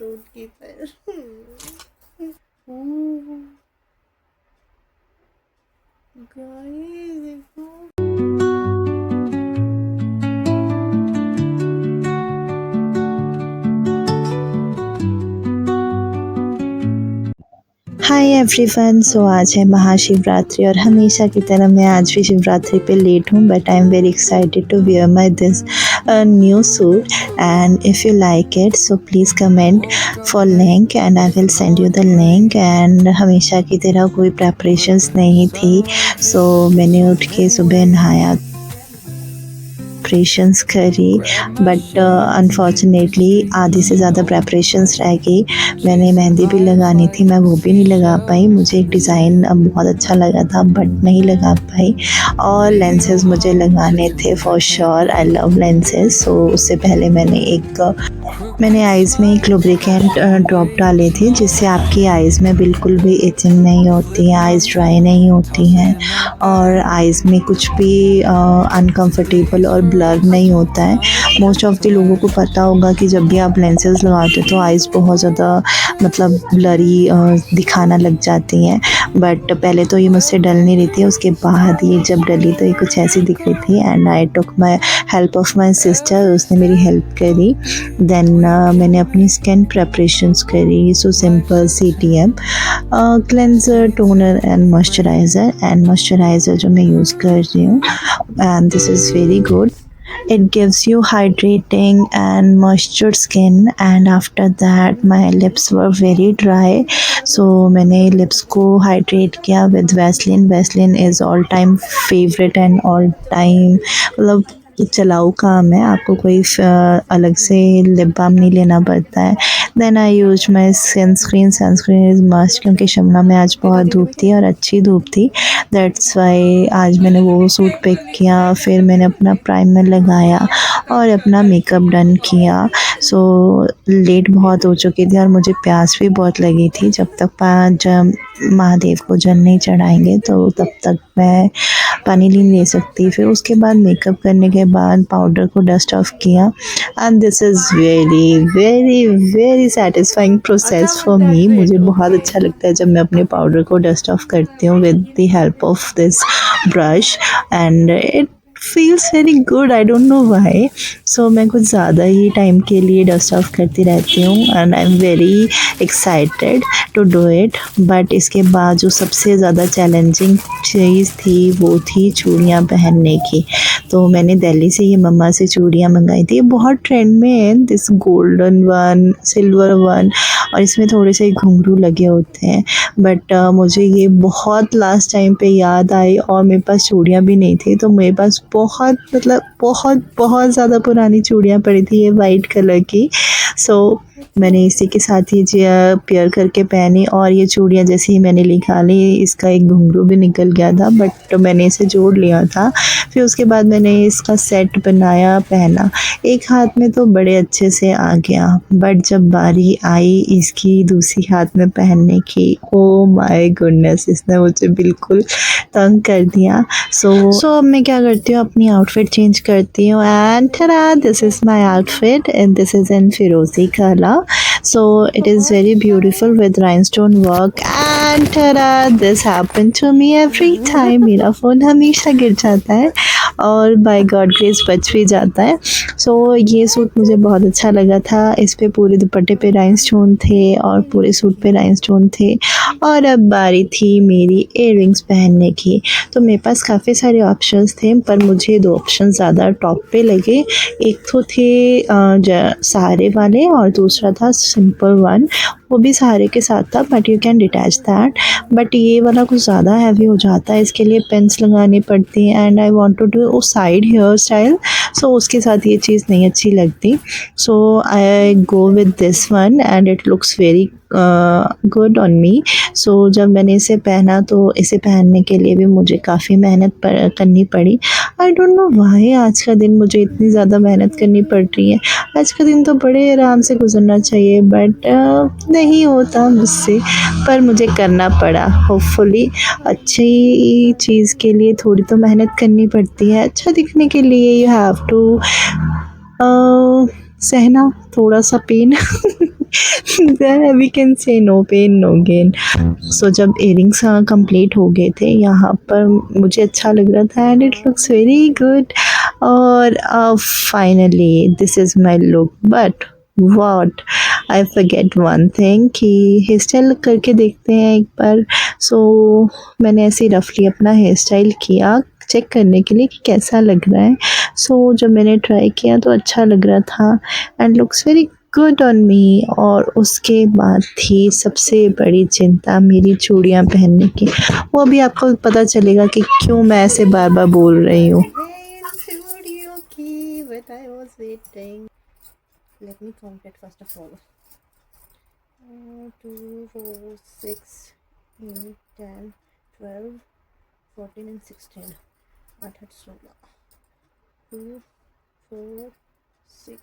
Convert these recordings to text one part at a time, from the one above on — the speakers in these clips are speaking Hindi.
टूट गई पर गाइस देखो। हाय एवरीवन, सो आज है महाशिवरात्रि और हमेशा की तरह मैं आज भी शिवरात्रि पे लेट हूँ, but I am very excited to wear my this new suit and if you like it so please comment for link and I will send you the link. And हमेशा की तरह कोई प्रेपरेशंस नहीं थी, सो मैंने उठ के सुबह नहाया, प्रेपरेशंस करी, बट अनफॉर्चुनेटली आधी से ज़्यादा प्रेपरेशंस रह गई। मैंने मेहंदी भी लगानी थी, मैं वो भी नहीं लगा पाई। मुझे एक डिज़ाइन बहुत अच्छा लगा था बट नहीं लगा पाई। और लेंसेज मुझे लगाने थे for sure, I love lenses. So उससे पहले मैंने आइज़ में एक लुब्रिकेंट ड्रॉप डाले थे जिससे आपकी आइज़ में बिल्कुल भी इचिंग नहीं होती है, आइज़ ड्राई नहीं होती हैं और आइज़ में कुछ भी अनकंफर्टेबल और ब्लर नहीं होता है। मोस्ट ऑफ द लोगों को पता होगा कि जब भी आप लेंसेज लगाते हो तो आइज़ बहुत ज़्यादा मतलब ब्लरी दिखाना लग जाती हैं, बट पहले तो ये मुझसे डल नहीं रही थी, उसके बाद ये जब डली तो ये कुछ ऐसी दिख रही थी। And I took my help of my sister, उसने मेरी हेल्प करी। देन मैंने अपनी स्किन प्रेपरेशंस करी। So simple CTM cleanser, toner and moisturiser जो मैं यूज़ कर रही हूँ, and this is very good. It gives you hydrating and moisture skin, and after that my lips were very dry, so मैंने lips को hydrate किया with Vaseline. Vaseline is all time favorite and all time मतलब चलाऊ काम है, आपको कोई अलग से लिप बाम नहीं लेना पड़ता है। Then I use my sunscreen is must, क्योंकि शिमला में आज बहुत धूप थी और अच्छी धूप थी, दैट्स वाई आज मैंने वो सूट पिक किया। फिर मैंने अपना प्राइमर लगाया और अपना मेकअप डन किया। सो लेट बहुत हो चुकी थी और मुझे प्यास भी बहुत लगी थी। जब तक महादेव को जल नहीं चढ़ाएंगे तो तब तक मैं पानी नहीं ले सकती। फिर उसके बाद मेकअप करने के बाद पाउडर को डस्ट ऑफ किया, and this is very very very satisfying process for me. मुझे बहुत अच्छा लगता है जब मैं अपने पाउडर को डस्ट ऑफ करती हूँ with the help of this brush, and it feels very good, I don't know why. So मैं कुछ ज़्यादा ही टाइम के लिए डस्ट ऑफ करती रहती हूँ and I am very excited to do it. But इसके बाद जो सबसे ज़्यादा चैलेंजिंग चीज़ थी वो थी चूड़ियाँ पहनने की। तो मैंने दिल्ली से ये मम्मा से चूड़ियाँ मंगाई थी, ये बहुत ट्रेंड में है, this golden one, silver one, और इसमें थोड़े से घुंघरू लगे होते हैं। बट मुझे ये बहुत लास्ट टाइम पे याद आई और मेरे पास चूड़ियाँ भी नहीं थी, तो मेरे पास बहुत मतलब बहुत बहुत ज़्यादा पुरानी चूड़ियाँ पड़ी थी, ये वाइट कलर की। सो मैंने इसी के साथ ही पेयर करके पहनी, और ये चूड़ियाँ जैसे ही मैंने निकाली इसका एक घुंघरू भी निकल गया था, बट मैंने इसे जोड़ लिया था। फिर उसके बाद मैंने इसका सेट बनाया, पहना, एक हाथ में तो बड़े अच्छे से आ गया, बट जब बारी आई इसकी दूसरी हाथ में पहनने की, ओ माय गुडनेस, इसने मुझे बिल्कुल तंग कर दिया। सो अब मैं क्या करती हूँ, अपनी आउटफिट चेंज करती हूँ, and tada, this is my outfit and this is in फिरोजी colour. So it is very beautiful with rhinestone work, and tada, this happened to me every time. मेरा फ़ोन हमेशा गिर जाता है और बाय गॉड ग्रेस बच भी जाता है। सो ये सूट मुझे बहुत अच्छा लगा था, इस पे पूरे दुपट्टे पे राइनस्टोन थे और पूरे सूट पे राइनस्टोन थे। और अब बारी थी मेरी इयररिंग्स पहनने की। तो मेरे पास काफ़ी सारे ऑप्शंस थे, पर मुझे 2 ऑप्शन ज़्यादा टॉप पे लगे। एक तो थे सहारे वाले और दूसरा था सिंपल वन, वो भी सहारे के साथ था, but you can detach that. But ये वाला कुछ ज़्यादा हैवी हो जाता है, इसके लिए पेंस लगानी पड़ती हैं, and I want to do side hair style, so उसके साथ ये चीज़ नहीं अच्छी लगती। So I go with this one and it looks very good on me. So जब मैंने इसे पहना तो इसे पहनने के लिए भी मुझे काफ़ी मेहनत करनी पड़ी। आई डोंट नो व्हाई आज का दिन मुझे इतनी ज़्यादा मेहनत करनी पड़ रही है। आज का दिन तो बड़े आराम से गुजरना चाहिए, बट नहीं होता मुझसे, पर मुझे करना पड़ा। होपफुली अच्छी चीज़ के लिए थोड़ी तो मेहनत करनी पड़ती है, अच्छा दिखने के लिए यू हैव टू सहना थोड़ा सा pain we can say no pain no gain. So जब इयरिंग्स कंप्लीट हो गए थे यहाँ पर मुझे अच्छा लग रहा था and it looks very good. और finally this is my look but what I forget one thing कि हेयर स्टाइल करके देखते हैं एक बार। सो मैंने ऐसे रफली अपना हेयर स्टाइल किया चेक करने के लिए कि कैसा लग रहा है। सो जब मैंने ट्राई किया तो अच्छा लग रहा था and looks very good on मी। और उसके बाद थी सबसे बड़ी चिंता मेरी चूड़ियाँ पहनने की। वो अभी आपको पता चलेगा कि क्यों मैं ऐसे बार बार बोल रही हूँ। Let me count it first of all. 2, 4, 6, 8, 10, 12, 14 and 16. 8, 16. 2, 4, 6,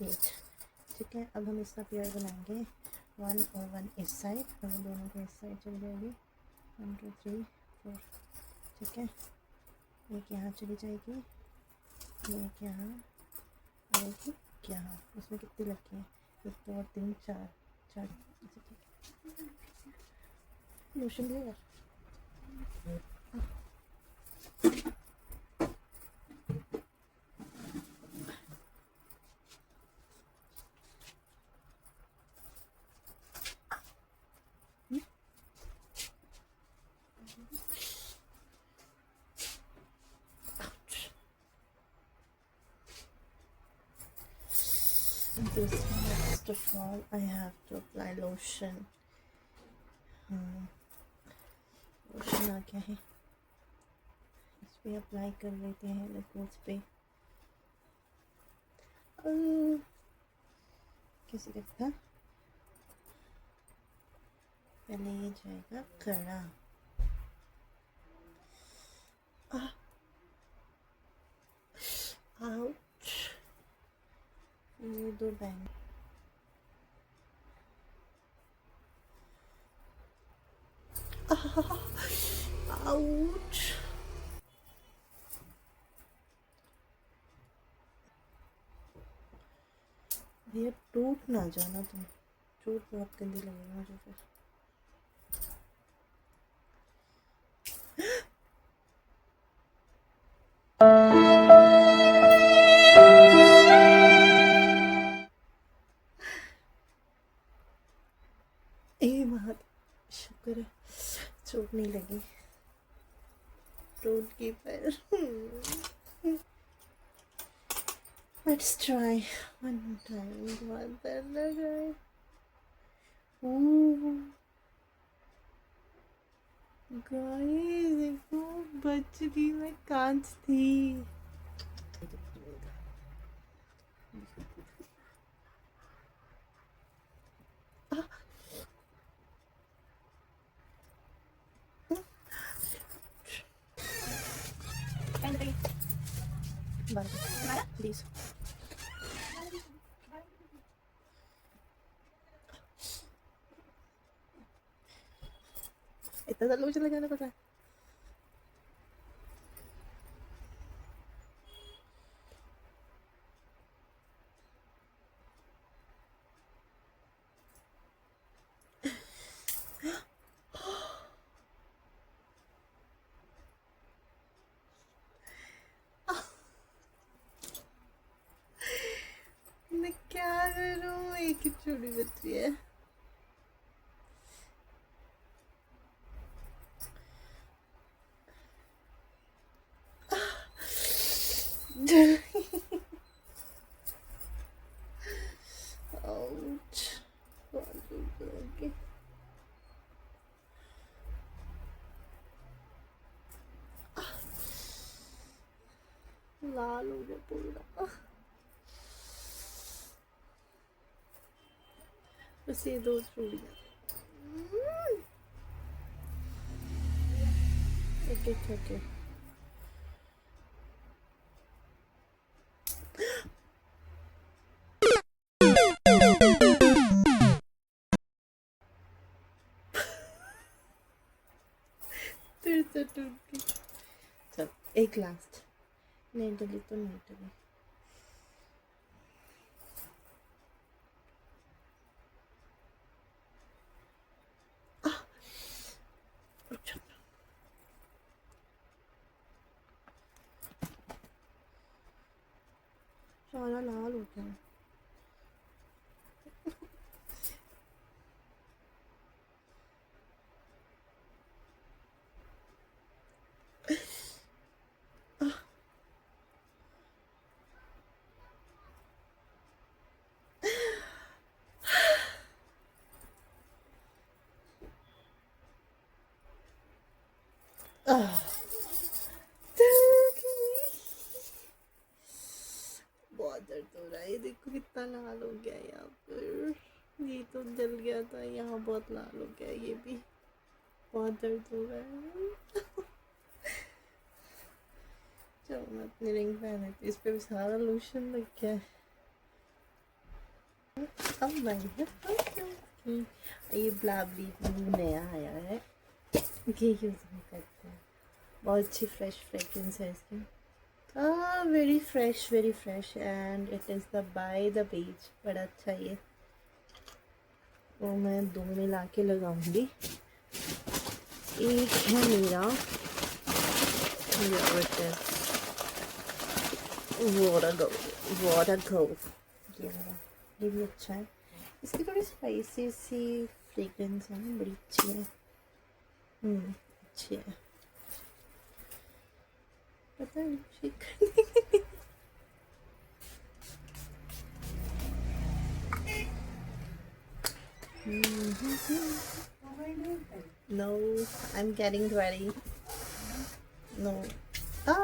8. ठीक है, अब हम इसका पेयर बनाएंगे 1 और 1 इस साइड, और दोनों को इस साइड चल जाएगी 1 2 3 4। ठीक है, एक यहाँ चली जाएगी, एक यहाँ, एक यहाँ। इसमें कितनी लगी है? 1 2 3 4 4। ठीक है, लोशन ले यार। This first of all I have to apply lotion. Lotion आ गया है, इस पे अप्लाई कर लेते हैं लिक्विड्स पे। कैसे लगता? पहले ये जाएगा कड़ा। आउच, ये दो बैंग। आउच, भैया टूट ना जाना तुम, चोट बहुत गंदी लगेगी मुझे फिर। बहुत शुक्र है चोट नहीं लगी, टूट की पर। Let's try one time. बहुत दर्द लग रहा है। गाइस देखो, बच गई मैं, कांच थी। प्लीज इतना सा लोशन लगाना पड़ रहा है। मैं क्या करूं, एक ही चूड़ी बच रही है। Ouch. लाल हो गया पूरा, बस ये दो चूड़ियाँ। ओके ओके, फिर से टूट गई। चल एक लास्ट, नहीं डली तो नहीं डली। सारा लाल हो गया। बहुत दर्द हो रहा है। ये देखो कितना लाल हो गया है यहाँ पर। ये तो जल गया था, यहाँ बहुत लाल हो गया है। ये भी बहुत दर्द हो रहा है। चलो मैं अपनी रिंग पहन लेती हूँ। इस पे भी सारा लोशन लग गया है। अब भाई ये ब्लाबली ब्लू नया आया है, ये यूज़ हम करते हैं। बहुत अच्छी फ्रेश फ्रेगरेंस है इसकी। Very fresh and it is the by the beach. बड़ा अच्छा ये, वो मैं दो मिला के लगाऊंगी। एक है मेरा वाटर गो, ये भी अच्छा है। इसकी थोड़ी स्पाइसी सी फ्रेगरेंस है ना, बड़ी अच्छी है। अच्छी है, पता नहीं shake No, I'm getting ready. No. Ah.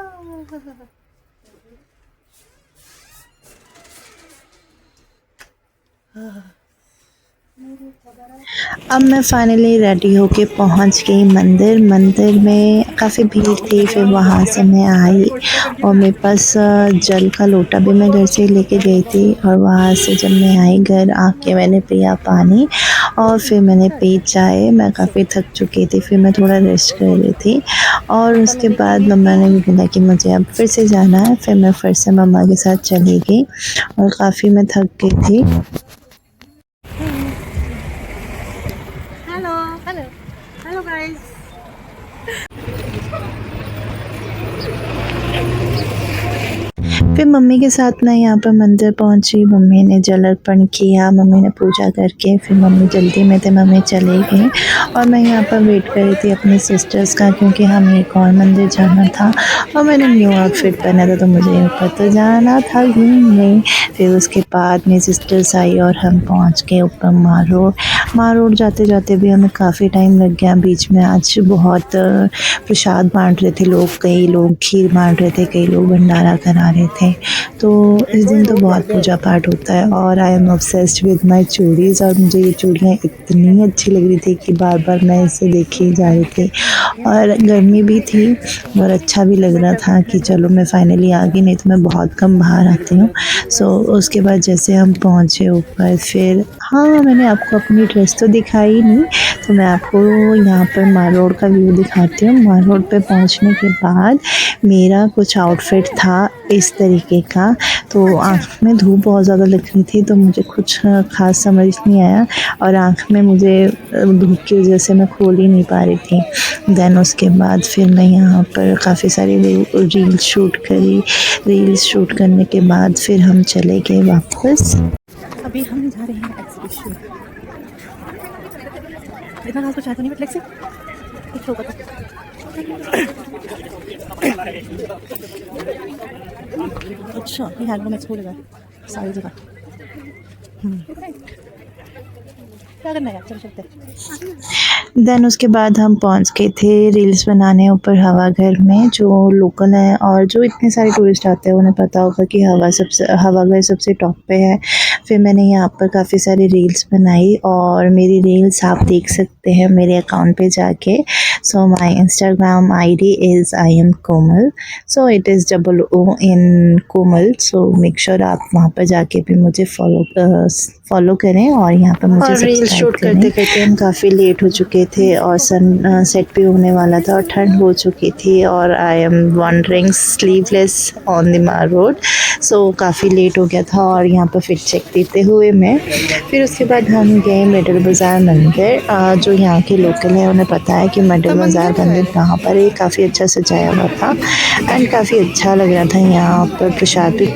अब मैं फाइनली रेडी होके पहुंच गई मंदिर में काफ़ी भीड़ थी। फिर वहां से मैं आई और मेरे पास जल का लोटा भी मैं घर से लेके गई थी। और वहां से जब मैं आई घर आके मैंने पिया पानी और फिर मैंने पी चाय। मैं काफ़ी थक चुकी थी, फिर मैं थोड़ा रेस्ट कर रही थी। और उसके बाद मम्मा ने भी बोला कि मुझे अब फिर से जाना है। फिर मैं फिर से मम्मा के साथ चली गई और काफ़ी मैं थक गई थी। Hello guys. फिर मम्मी के साथ मैं यहाँ पर मंदिर पहुँची। मम्मी ने जल अर्पण किया, मम्मी ने पूजा करके फिर मम्मी जल्दी में थे, मम्मी चले गई और मैं यहाँ पर वेट कर रही थी अपने सिस्टर्स का, क्योंकि हमें एक और मंदिर जाना था और मैंने न्यू आउटफिट पहना था तो मुझे ऊपर तो जाना था घूमने। फिर उसके बाद मेरी सिस्टर्स आई और हम पहुँच गए ऊपर माल रोड। जाते जाते भी हमें काफ़ी टाइम लग गया। बीच में आज बहुत प्रसाद बांट रहे थे लोग, कई लोग खीर बांट रहे थे, कई लोग भंडारा करा रहे थे। तो इस दिन तो बहुत पूजा पाठ होता है। और I am obsessed with my चूड़ीज़, और मुझे ये चूड़ियाँ इतनी अच्छी लग रही थी कि बार बार मैं इसे देखी जा रही थी। और गर्मी भी थी और अच्छा भी लग रहा था कि चलो मैं फाइनली आ गई, नहीं तो मैं बहुत कम बाहर आती हूँ। सो उसके बाद जैसे हम पहुँचे ऊपर, फिर हाँ मैंने आपको अपनी ड्रेस तो दिखाई नहीं, तो मैं आपको यहाँ पर माल रोड का व्यू दिखाती हूँ। माल रोड पे पहुँचने के बाद मेरा कुछ आउटफिट था इस तरीके का। तो आँख में धूप बहुत ज़्यादा लग रही थी तो मुझे कुछ ख़ास समझ नहीं आया और आँख में मुझे धूप की वजह से मैं खोल ही नहीं पा रही थी। देन उसके बाद फिर मैं यहाँ पर काफ़ी सारी रील्स शूट करी। रील्स शूट करने के बाद फिर हम चले गए वापस। अभी हम जा रहे हैं एग्जीबिशन। इतना खास कुछ है तो नहीं, बट लेट्स सी कुछ होगा तो। अच्छा ये हैंडलूम एक्सपो लगा है सारी जगह। क्या करना है, चल सकते हैं। देन उसके बाद हम पहुंच गए थे रील्स बनाने ऊपर हवा घर में, जो लोकल हैं और जो इतने सारे टूरिस्ट आते हैं उन्हें पता होगा कि हवा घर सबसे टॉप पे है। फिर मैंने यहाँ पर काफ़ी सारी रील्स बनाई और मेरी रील्स आप देख सकते हैं मेरे अकाउंट पे जाके। So my Instagram ID is I am Komal, so it is OO in Komal. So make sure आप वहाँ पर जाके भी मुझे फॉलो करें और यहाँ पर मुझे रील शूट करते करते हम काफ़ी लेट हो चुके थे और सन सेट भी होने वाला था और ठंड हो चुकी थी और I am wandering sleeveless on the mall road. So काफ़ी लेट हो गया था और यहाँ पर फिट चेक देते हुए मैं फिर उसके बाद हम गए मिडल बाज़ार मंदिर। जो यहाँ के लोकल हैं उन्हें पता है कि मिडल बाज़ार मंदिर कहाँ पर है। काफ़ी अच्छा सजाया हुआ था एंड काफ़ी अच्छा लग रहा था। यहाँ पर प्रसाद भी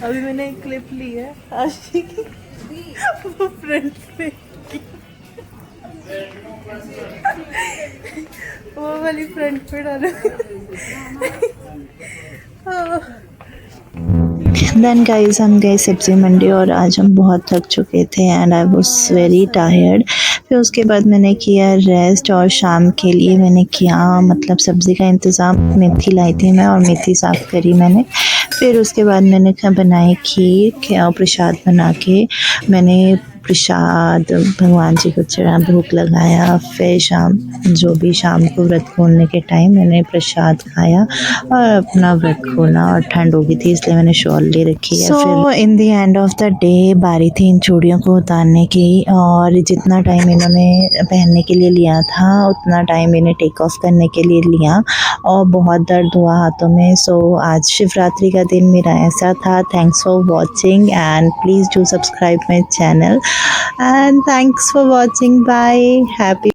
अभी मैंने एक क्लिप ली है आशी की, वो फ्रंट पे वो वाली फ्रंट पे डालो। देन गाइस हम गए सब्ज़ी मंडी और आज हम बहुत थक चुके थे and I was very tired. फिर उसके बाद मैंने किया रेस्ट और शाम के लिए मैंने किया मतलब सब्ज़ी का इंतज़ाम। मेथी लाई थी मैं और मेथी साफ़ करी मैंने। फिर उसके बाद मैंने बनाई खीर और प्रसाद बना के मैंने प्रसाद भगवान जी को चढ़ा, भोग लगाया। फिर शाम जो भी शाम को व्रत खोलने के टाइम मैंने प्रसाद खाया और अपना व्रत खोला और ठंड हो गई थी इसलिए मैंने शॉल ले रखी है। फिर in the end of the day बारी थी इन चूड़ियों को उतारने की और जितना टाइम इन्होंने पहनने के लिए लिया था उतना टाइम इन्हें टेक ऑफ करने के लिए लिया और बहुत दर्द हुआ हाथों में। सो आज शिवरात्रि का दिन मेरा ऐसा था। Thanks for watching and please do subscribe my channel and thanks for watching. Bye. Happy